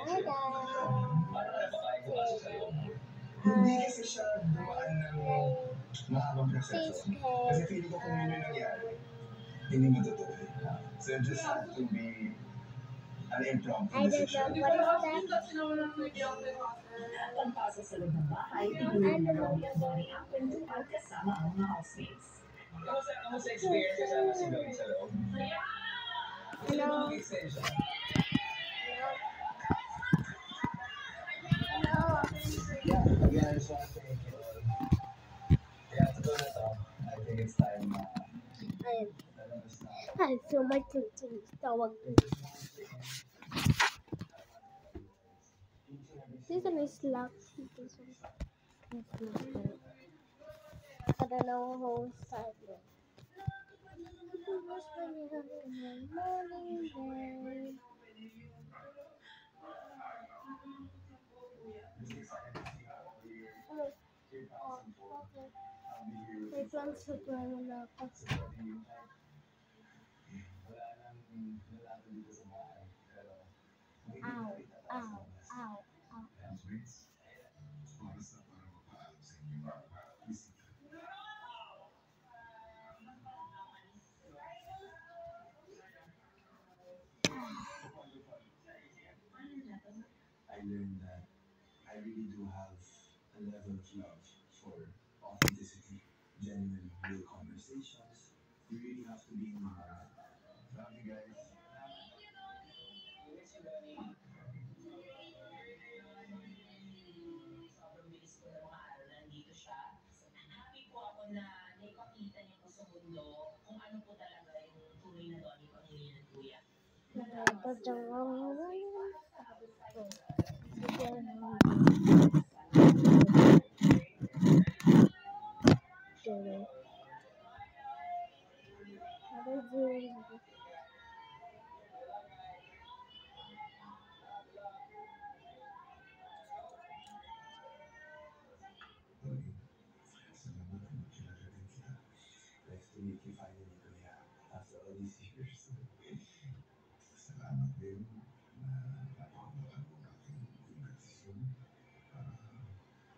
Hi guys! Hindi kasi siya dumaan ng mahabang proseso. Kasi feeling ko kung yun yung nangyari, hindi matutuloy. So it just have to be an impromptu I don't decision. know what is that. Pagpasok sa loob ng bahay, tinulungan na Romy at Bonnie ang kwentuhan kasama ang mga housemates. Kamusta experience kasama si Bonnie sa loob? Hello. Again, I just want to thank you all. Kaya totoo na to, I think it's time na lalabas na. Ay, so much to tawag. This one is locked. This one is locked. I don't know how to start it. May plans sa plano na ako. Ow, ow, ow, ow. I learned that I really do have a level of love for authenticity, genuine, real conversations. You really have to be in the moment. Love you guys. Sobrang bilis ko ng mga araw na nandito siya. Happy po ako na naipakita niya po sa mundo kung ano po talaga yung tunay na Donnie Pangilinan ng Kuya. Nice to meet you finally, Kuya. After all these years. Salamat din na napakabakal mo aking invitation para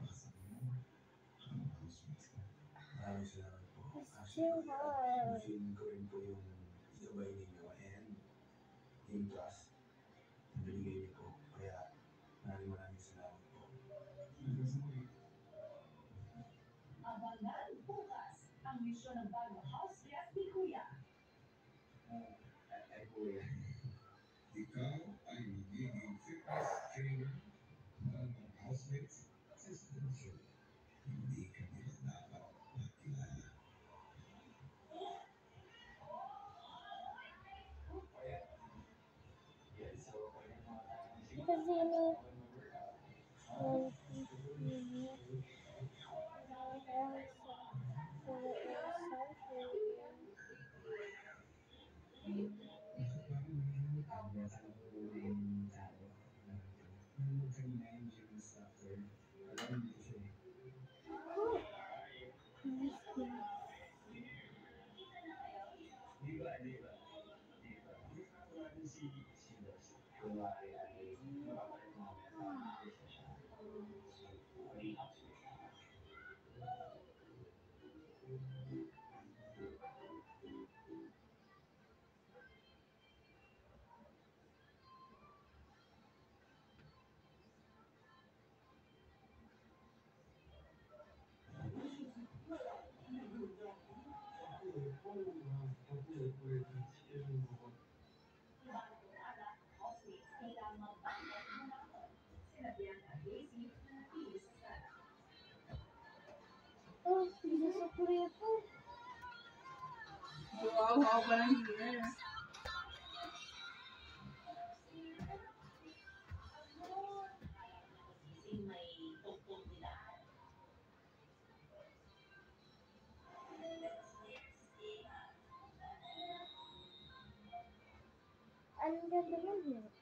makasama mo ang mga housemates ko. Maraming salamat po. Actually, feeling ko rin po yung gabay ninyo and yung trust na binigay niyo po. Kaya maraming salamat po. Hanggang sa muli. Abangan bukas ang misyon ng bagong house guest ni Kuya. Ay, Kuya. Ikaw ay magiging fitness trainer ng mga housemates sa sponsor. Hindi ka nila dapat makilala. Oh, hindi sa kuryente. Wow, wow, parang here. May tugtog nila. Ang ganda naman yun.